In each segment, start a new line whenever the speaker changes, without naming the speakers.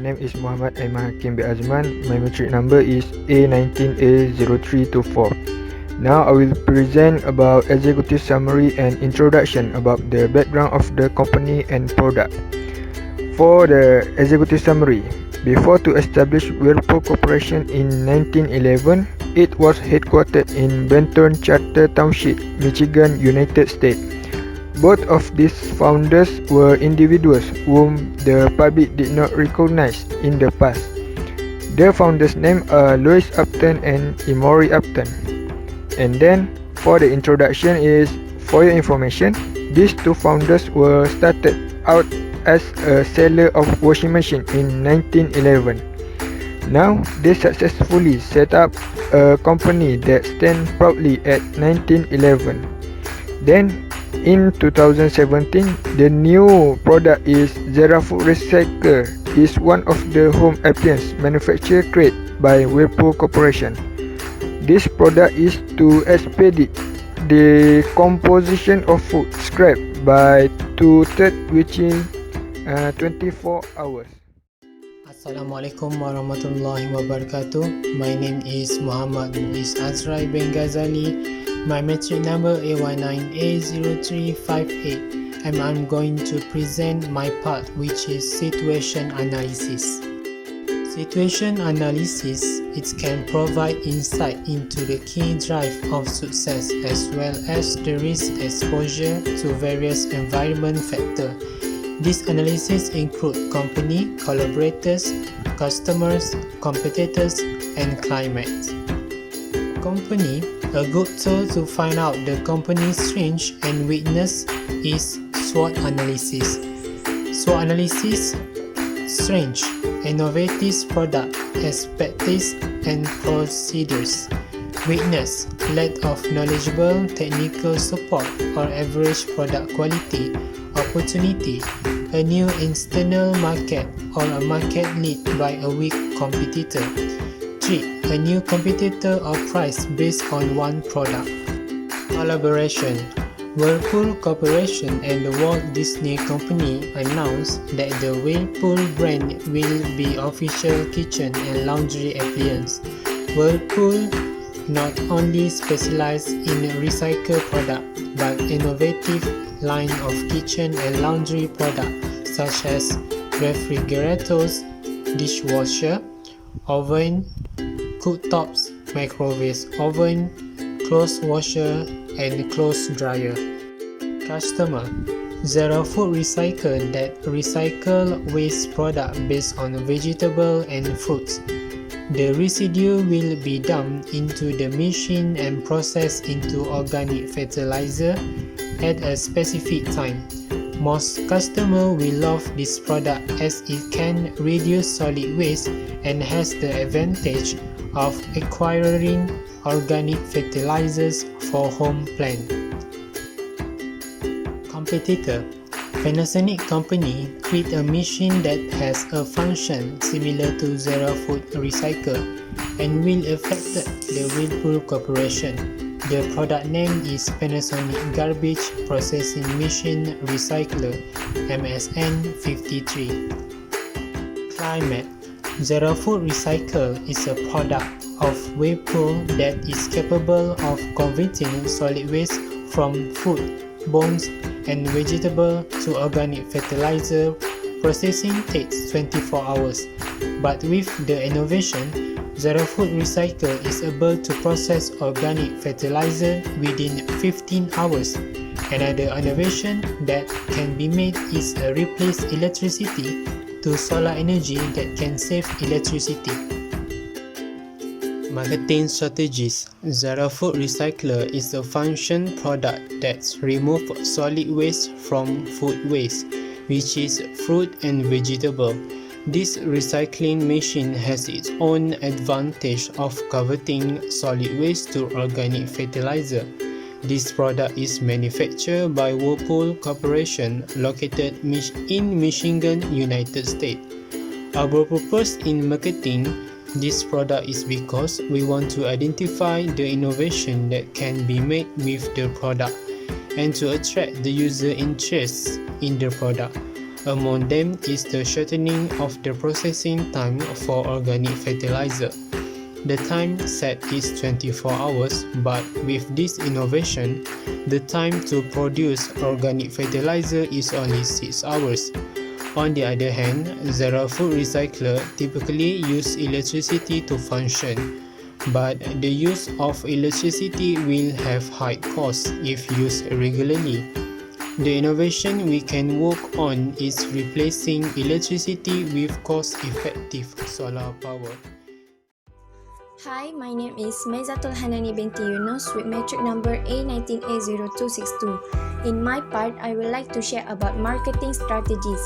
name is Muhammad Aiman Hakim bin Azman. My matric number is A19A0324. Now I will present about executive summary and introduction about the background of the company and product. For the executive summary, before to establish Whirlpool Corporation in 1911, it was headquartered in Benton Charter Township, Michigan, United States. Both of these founders were individuals whom the public did not recognize in the past. The founders' names are Louis Upton and Emory Upton. And then, for the introduction is, for your information, these two founders were started out as a seller of washing machine in 1911. Now, they successfully set up a company that stands proudly at 1911. Then, in 2017, the new product is Zerafood Recycle. Is one of the home appliance manufacturer created by Whirlpool Corporation. This product is to expedite the composition of food scrap by 2/3 within 24 hours.
Assalamualaikum warahmatullahi wabarakatuh. My name is Muhammad Muiz Azrai bin Ghazali. My matric number A19A0358, and I'm going to present my part, which is situation analysis. Situation analysis, it can provide insight into the key drive of success as well as the risk exposure to various environment factors. This analysis includes company, collaborators, customers, competitors, and climate. Company, a good tool to find out the company's strength and weakness is SWOT analysis. SWOT analysis, strength, innovative product, expertise, and procedures. Weakness, lack of knowledgeable technical support or average product quality. Opportunity, a new external market or a market lead by a weak competitor. Threat, a new competitor or price based on one product. Collaboration, Whirlpool Corporation and the Walt Disney Company announced that the Whirlpool brand will be official kitchen and laundry appliance. Whirlpool not only specializes in recycled product but innovative line of kitchen and laundry products such as refrigerators, dishwasher, oven, cooktops, microwave oven, clothes washer, and clothes dryer. Customer, Zerafood Recycle that recycle waste product based on vegetable and fruits. The residue will be dumped into the machine and processed into organic fertilizer at a specific time. Most customers will love this product as it can reduce solid waste and has the advantage of acquiring organic fertilizers for home plant. Competitor, Panasonic Company create a machine that has a function similar to Zerafood Recycle and will affect the Whirlpool Corporation. The product name is Panasonic Garbage Processing Machine Recycler MSN53. Climate, Zerafood Recycle is a product of Whirlpool that is capable of converting solid waste from food, bones, and vegetable to organic fertilizer. Processing takes 24 hours, but with the innovation, Zerafood Recycle is able to process organic fertilizer within 15 hours. Another innovation that can be made is a replace electricity to solar energy that can save electricity. Marketing strategies, Zerafood Recycler is a function product that removes solid waste from food waste, which is fruit and vegetable. This recycling machine has its own advantage of converting solid waste to organic fertilizer. This product is manufactured by Whirlpool Corporation located in Michigan, United States. Our purpose in marketing this product is because we want to identify the innovation that can be made with the product and to attract the user interest in the product. Among them is the shortening of the processing time for organic fertilizer. The time set is 24 hours, but with this innovation, the time to produce organic fertilizer is only 6 hours. On the other hand, Zara food recycler typically use electricity to function, but the use of electricity will have high costs if used regularly. The innovation we can work on is replacing electricity with cost-effective solar power.
Hi, my name is Maizatul Hanani binti Yunus with metric number A19A0262. In my part, I would like to share about marketing strategies.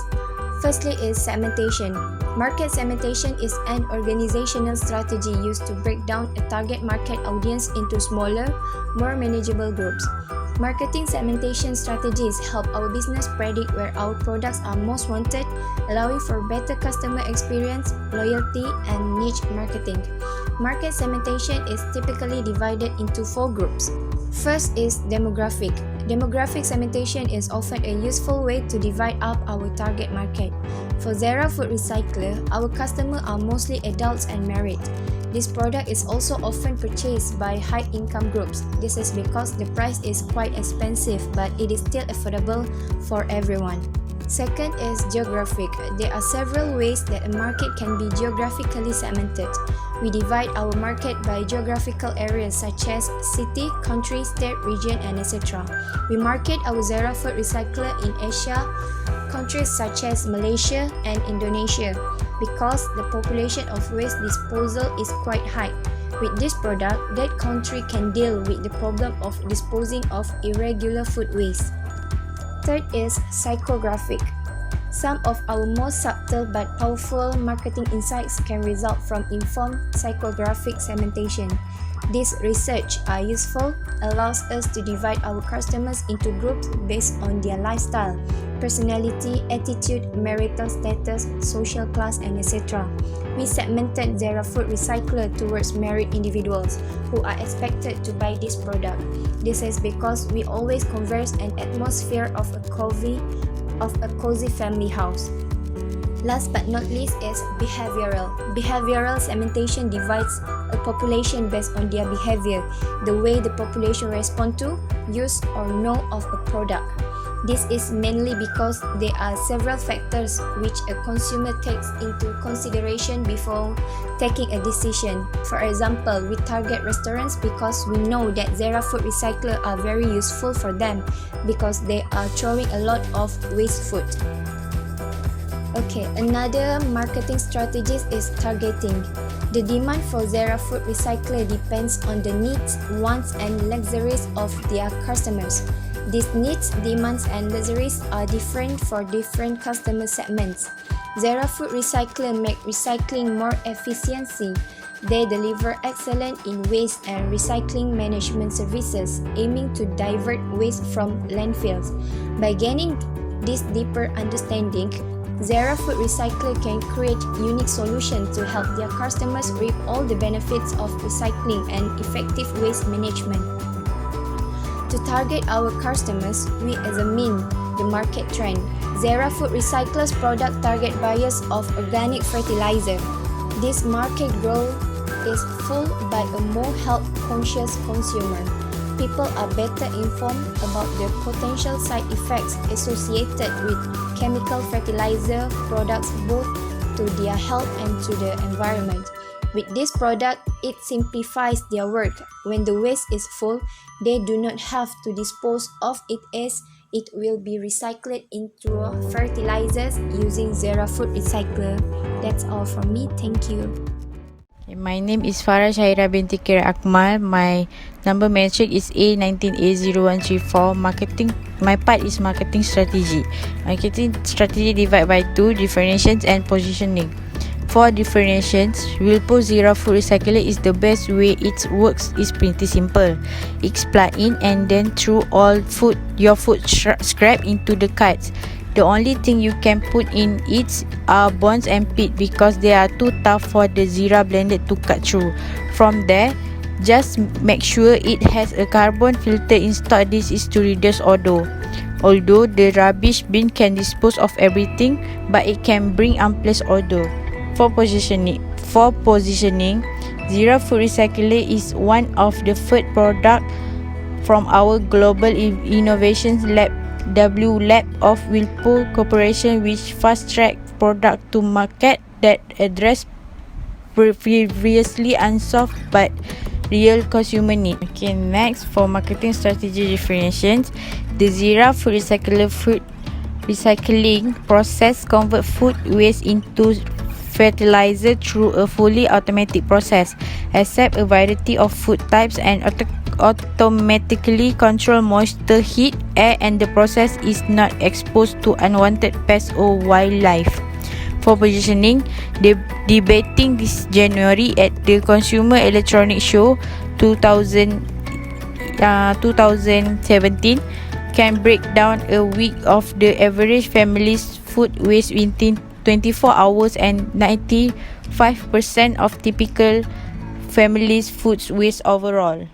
Firstly is segmentation. Market segmentation is an organizational strategy used to break down a target market audience into smaller, more manageable groups. Marketing segmentation strategies help our business predict where our products are most wanted, allowing for better customer experience, loyalty, and niche marketing. Market segmentation is typically divided into 4 groups. First is demographic. Demographic segmentation is often a useful way to divide up our target market. For Zara Food Recycler, our customers are mostly adults and married. This product is also often purchased by high-income groups. This is because the price is quite expensive, but it is still affordable for everyone. Second is geographic. There are several ways that a market can be geographically segmented. We divide our market by geographical areas such as city, country, state, region, and etc. We market our Zara Food Recycler in Asia, countries such as Malaysia and Indonesia, because the population of waste disposal is quite high. With this product, that country can deal with the problem of disposing of irregular food waste. Third is psychographic. Some of our most subtle but powerful marketing insights can result from informed psychographic segmentation. This research are useful, allows us to divide our customers into groups based on their lifestyle, personality, attitude, marital status, social class, and etc. We segmented Zara Food Recycler towards married individuals who are expected to buy this product. This is because we always converse an atmosphere of a cozy family house. Last but not least is behavioral. Behavioral segmentation divides a population based on their behavior, the way the population respond to, use, or know of a product. This is mainly because there are several factors which a consumer takes into consideration before taking a decision. For example, we target restaurants because we know that Zara Food Recycler are very useful for them because they are throwing a lot of waste food. Okay, another marketing strategy is targeting. The demand for Zara Food Recycler depends on the needs, wants, and luxuries of their customers. These needs, demands, and luxuries are different for different customer segments. Zara Food Recycler make recycling more efficiency. They deliver excellent in waste and recycling management services, aiming to divert waste from landfills. By gaining this deeper understanding, Zara Food Recycler can create unique solutions to help their customers reap all the benefits of recycling and effective waste management. To target our customers, we examine the market trend. Zara Food Recycler's product target buyers of organic fertilizer. This market growth is fueled by a more health-conscious consumer. People are better informed about the potential side effects associated with chemical fertilizer products both to their health and to the environment. With this product, it simplifies their work. When the waste is full, they do not have to dispose of it as it will be recycled into fertilizers using Zara Food Recycler. That's all from me. Thank you.
My name is Farah Syahira binti Kira Akmal. My number metric is A19A0134. My part is marketing strategy. Marketing strategy divided by 2: differentiations and positioning. For differentiations, Whirlpool Zara Food Recycler is the best way it works. Is pretty simple. It's plug in and then throw all your food scrap into the carts. The only thing you can put in it are bones and pit because they are too tough for the Zara blender to cut through. From there, just make sure it has a carbon filter installed. This is to reduce odor. Although the rubbish bin can dispose of everything, but it can bring unpleasant odor. For positioning, Zero Food Recycler is one of the first product from our Global Innovations Lab, WLab of Whirlpool Corporation, which fast-track product to market that address previously unsolved but real consumer need. Okay, next for marketing strategy differentiations, the Zero Food Recycler food recycling process convert food waste into fertilizer through a fully automatic process, accept a variety of food types and automatically control moisture, heat, air, and the process is not exposed to unwanted pests or wildlife. For positioning, debating this January at the Consumer Electronics Show 2017 can break down a week of the average family's food waste within 24 hours and 95% of typical family's food waste overall.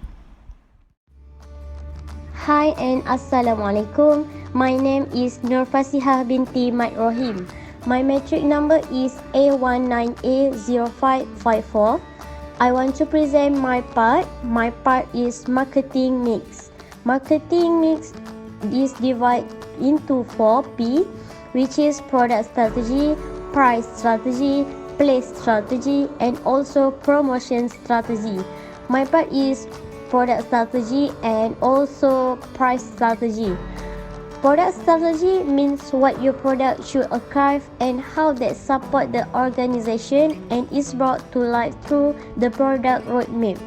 Hi and Assalamualaikum. My name is Nur Fasihah binti Mat Rohim. My metric number is A19A0554. I want to present my part. My part is marketing mix. Marketing mix is divided into 4P, which is product strategy, price strategy, place strategy, and also promotion strategy. My part is product strategy and also price strategy. Product strategy means what your product should achieve and how that support the organization and is brought to life through the product roadmap.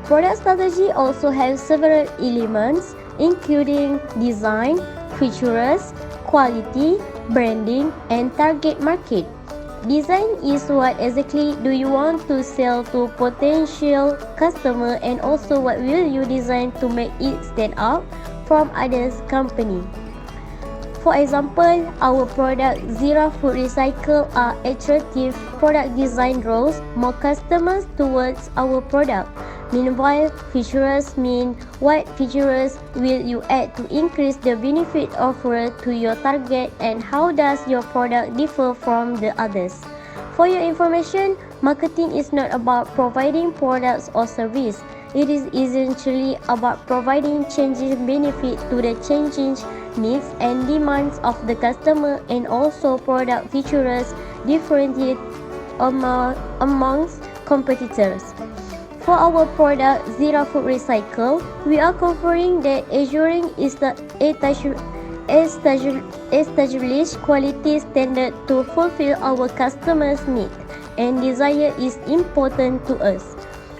Product strategy also has several elements including design, features, quality, branding, and target market. Design is what exactly do you want to sell to potential customer and also what will you design to make it stand out from others company. For example, our product Zero Food Recycle are attractive product design draws more customers towards our product. Meanwhile, features mean what features will you add to increase the benefit offered to your target and how does your product differ from the others. For your information, marketing is not about providing products or service. It is essentially about providing changing benefit to the changing needs and demands of the customer and also product features differentiate amongst competitors. For our product Zero Food Recycle, we are conferring that assuring is the established quality standard to fulfill our customers' need and desire is important to us.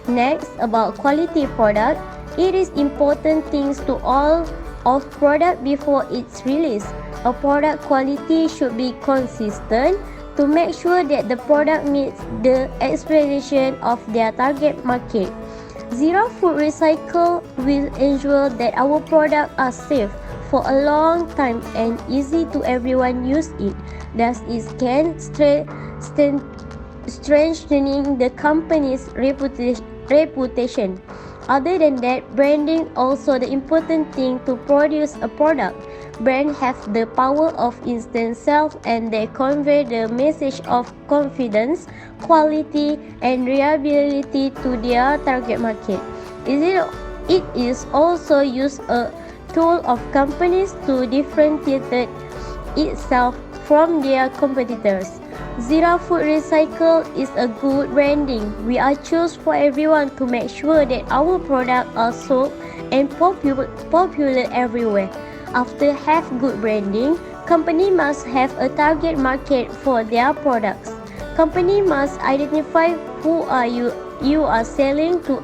Next, about quality product, it is important things to all of product before its release. A product quality should be consistent to make sure that the product meets the expectation of their target market. Zero Food Recycle will ensure that our products are safe for a long time and easy to everyone use it. Thus, it can strengthening the company's reputation. Other than that, branding also the important thing to produce a product. Brands have the power of instant sales and they convey the message of confidence, quality, and reliability to their target market. It is also used a tool of companies to differentiate itself from their competitors. Zero Food Recycle is a good branding. We are choose for everyone to make sure that our products are sold and popular everywhere. After have good branding, company must have a target market for their products. Company must identify who are you are selling to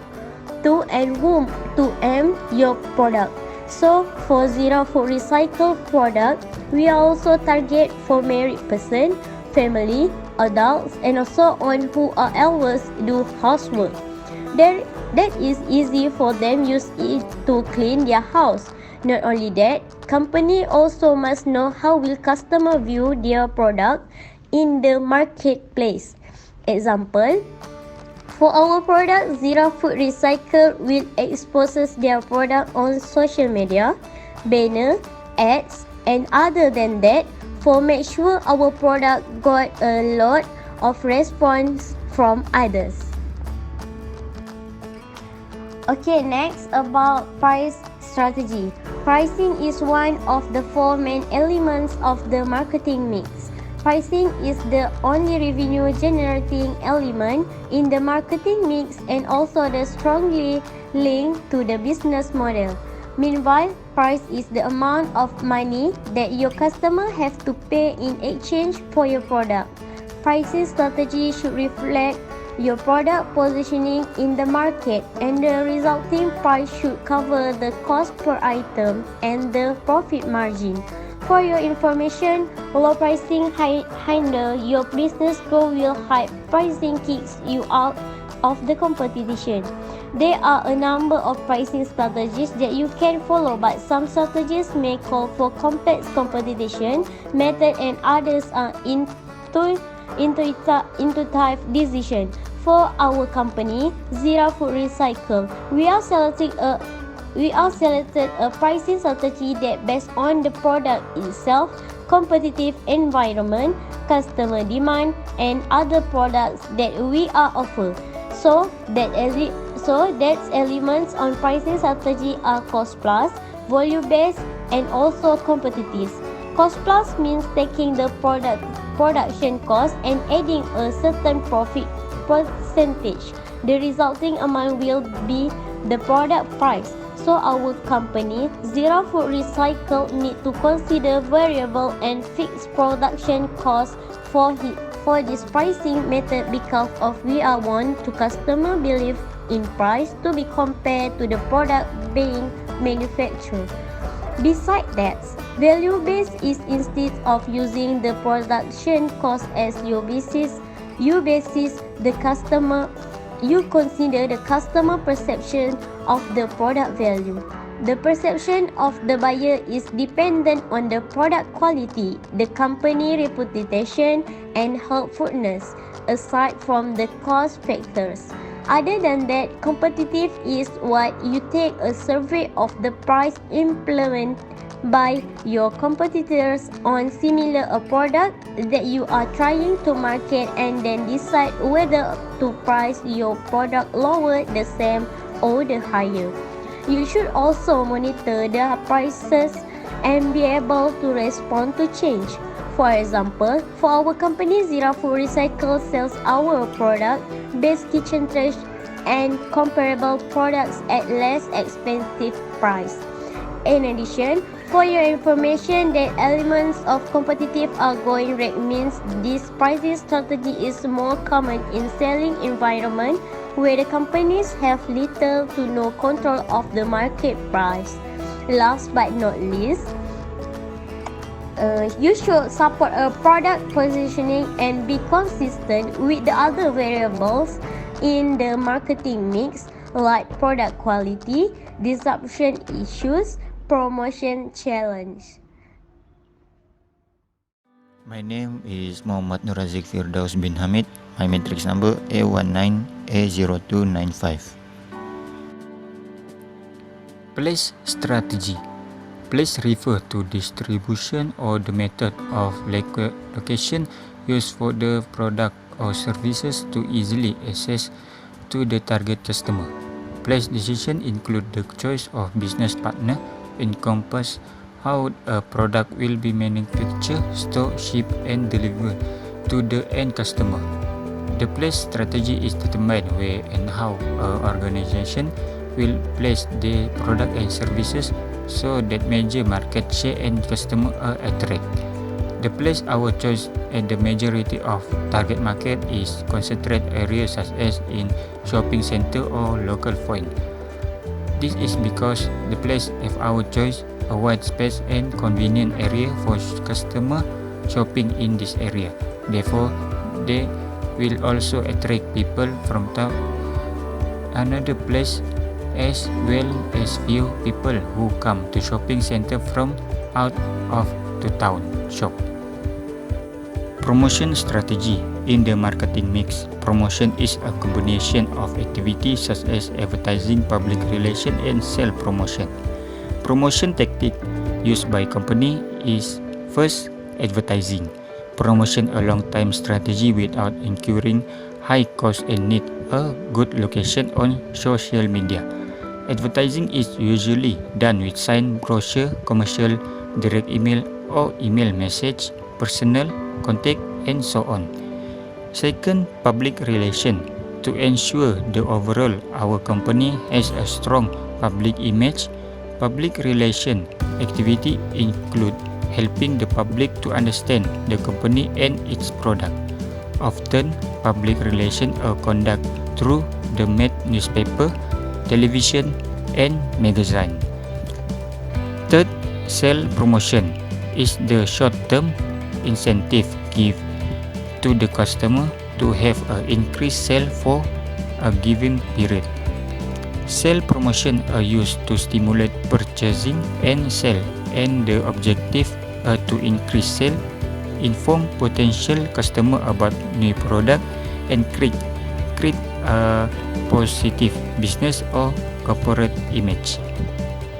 and whom to aim your product. So for Zero Food Recycle product, we also target for married person, family, adults, and so on who are always do housework. That is easy for them use it to clean their house. Not only that, company also must know how will customer view their product in the marketplace. Example, for our product, Zero Food Recycle will expose their product on social media, banner, ads, and other than that, for make sure our product got a lot of response from others. Okay, next about price strategy. Pricing is one of the four main elements of the marketing mix. Pricing is the only revenue generating element in the marketing mix and also the strongly linked to the business model. Meanwhile, price is the amount of money that your customer have to pay in exchange for your product. Pricing strategy should reflect your product positioning in the market, and the resulting price should cover the cost per item and the profit margin. For your information, low pricing hinder your business growth will high pricing kicks you out of the competition. There are a number of pricing strategies that you can follow, but some strategies may call for complex competition method and others are intuitive decision. For our company, Zira Food Recycle, we are selected a pricing strategy that based on the product itself, competitive environment, customer demand, and other products that we are offer. So that's elements on pricing strategy are cost plus, volume based, and also competitive. Cost plus means taking the production cost and adding a certain profit percentage. The resulting amount will be the product price. So our company, Zira Food Recycle, need to consider variable and fixed production costs for this pricing method because of we are want to customer believe in price to be compared to the product being manufactured. Besides that, value based is instead of using the production cost as your basis, you consider the customer perception of the product value. The perception of the buyer is dependent on the product quality, the company reputation, and helpfulness, aside from the cost factors. Other than that, competitive is what you take a survey of the price implemented by your competitors on similar product that you are trying to market and then decide whether to price your product lower, the same, or the higher. You should also monitor the prices and be able to respond to change. For example, for our company, Zira Food Recycle sells our product, base kitchen trash, and comparable products at less expensive price. In addition, for your information, that elements of competitive outgoing rate means this pricing strategy is more common in selling environment where the companies have little to no control of the market price. Last but not least, you should support a product positioning and be consistent with the other variables in the marketing mix like product quality, disruption issues, promotion challenge.
My name is Muhammad Nurazik Firdaus bin Hamid. My matrix number A19A0295. Place strategy. Place refer to distribution or the method of location used for the product or services to easily access to the target customer. Place decision include the choice of business partner, encompass how a product will be manufactured, stored, shipped, and delivered to the end customer. The place strategy is determined where and how an organization will place the product and services so that major market share and customer are attracted. The place our choice at the majority of target market is concentrated areas such as in shopping center or local point. This is because the place of our choice a wide space and convenient area for customer shopping in this area. Therefore, they will also attract people from town another place as well as few people who come to shopping center from out of the town shop. Promotion strategy. In the marketing mix, promotion is a combination of activities such as advertising, public relations, and sales promotion. Promotion tactic used by company is first, advertising. Promotion a long-time strategy without incurring high cost and need a good location on social media. Advertising is usually done with sign, brochure, commercial, direct email or email message, personal, contact and so on. Second, public relation. To ensure the overall our company has a strong public image, public relation activity include helping the public to understand the company and its product. Often, public relations are conducted through the newspaper, television, and magazine. Third, sale promotion is the short-term incentive given to the customer to have an increased sale for a given period. Sale promotion are used to stimulate purchasing and sale, and the objective are to increase sale, inform potential customer about new product, and create a positive business or corporate image.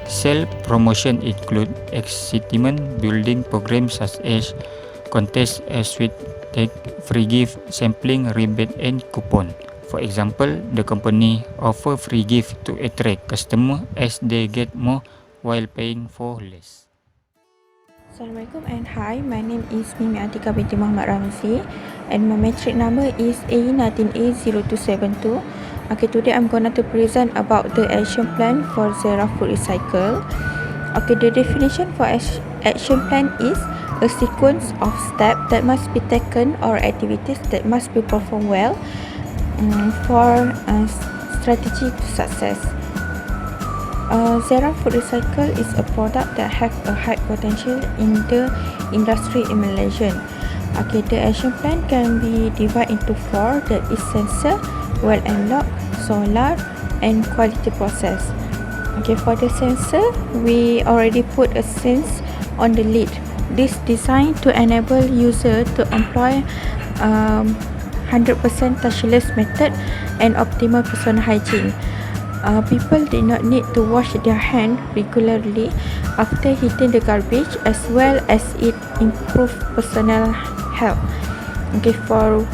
Sale promotion include excitement building programs such as contest, sweet tag, free gift, sampling, rebate, and coupon. For example, the company offer free gift to attract customer as they get more while paying for less.
Assalamualaikum and hi, my name is Mimi Atika binti Muhammad Ramzi and my metric number is A19A0272. Okay, today I'm going to present about the action plan for Zera Food Recycle. Okay, the definition for action plan is a sequence of steps that must be taken or activities that must be performed well for strategy to success. Zera Food Recycle is a product that has a high potential in the industry in Malaysia. Okay, the action plan can be divided into four, that is sensor, well and lock, solar and quality process. Okay, for the sensor, we already put a sense on the lid. This designed to enable user to employ 100% touchless method and optimal personal hygiene. People did not need to wash their hand regularly after hitting the garbage, as well as it improved personal health. Okay, for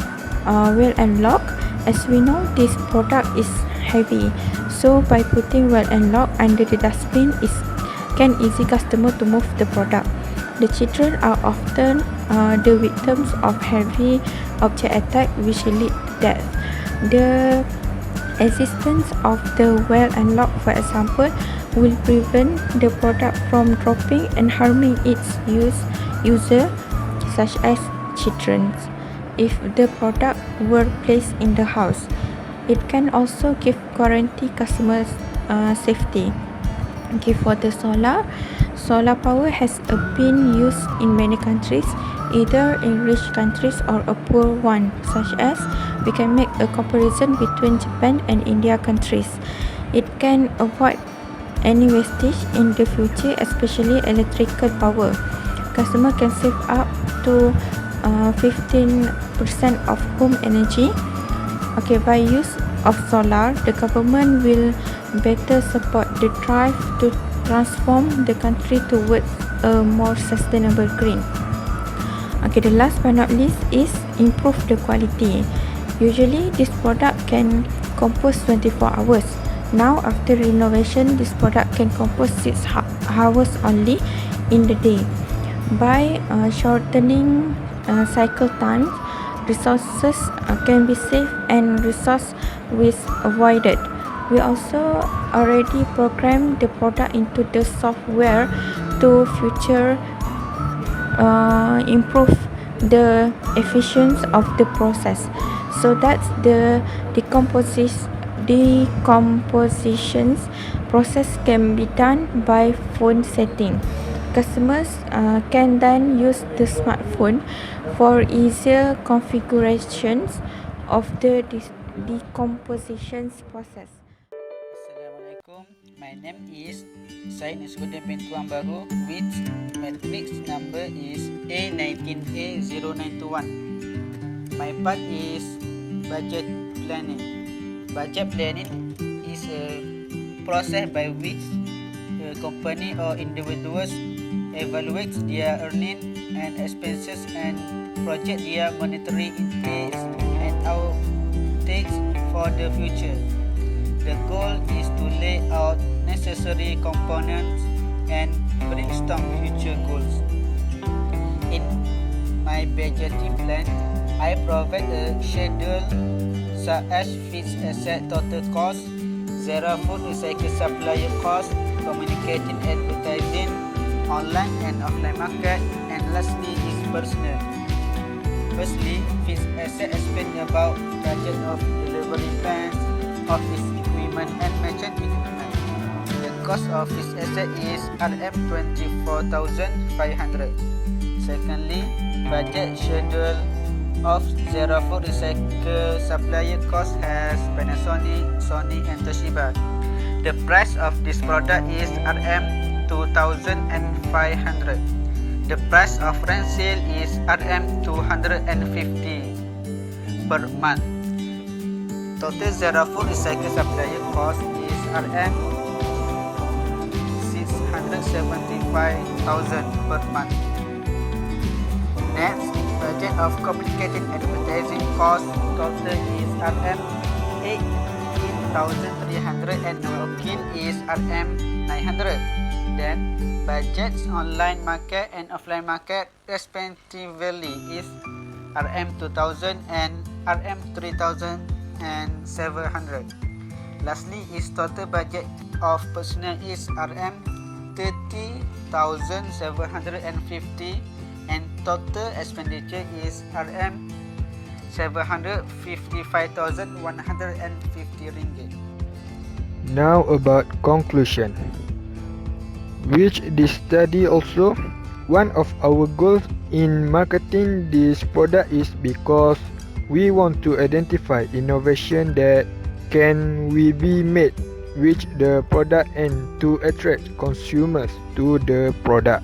well and lock, as we know, this product is heavy, so by putting well and lock under the dustbin can easy customer to move the product. The children are often the victims of heavy object attack which lead to death. The existence of the well and lock, for example, will prevent the product from dropping and harming its user, such as children, if the product were placed in the house. It can also give guarantee customers safety. Okay, for the solar power has been used in many countries, either in rich countries or a poor one, such as we can make a comparison between Japan and India countries. It can avoid any wastage in the future, especially electrical power. Customer can save up to 15% of home energy. Okay, by use of solar, the government will better support the drive to transform the country towards a more sustainable green. Okay, the last but not least is improve the quality. Usually, this product can compose 24 hours. Now, after renovation, this product can compose 6 hours only in the day. By shortening cycle times, resources can be saved and resource waste avoided. We also already programmed the product into the software to future improve the efficiency of the process, so that the decomposition process can be done by phone setting. Customers can then use the smartphone for easier configurations of the decomposition process.
Assalamualaikum, my name is Said Nisruddin bin Tuan Baru, which matrix number is A19A0921. My part is budget planning. Budget planning is a process by which a company or individuals evaluate their earnings and expenses and project their monetary intakes and outtakes for the future. The goal is to lay out necessary components and brainstorm future goals. In my budgeting plan, I provide a schedule such as fixed asset total cost, zero food recycle supplier cost, communicating advertising, online and offline market, and lastly is personal. Firstly, fixed asset explain about budget of delivery plans, office equipment and merchant equipment. The cost of fixed asset is RM24,500. Secondly, budget schedule of zero food recycle supplier cost has Panasonic, Sony and Toshiba. The price of this product is RM2,500. The price of rental is RM250 per month. Total zero food recycle supplier cost is RM675,000 per month. Next, budget of communicating advertising cost total is RM18,300 and working is RM900. Then, budgets online market and offline market respectively is RM2,000 and RM3,700. Lastly, is total budget of personnel is RM30,750 and total expenditure is RM755,150 ringgit.
Now about conclusion. Which this study also, one of our goals in marketing this product is because we want to identify innovation that can be made with the product and to attract consumers to the product.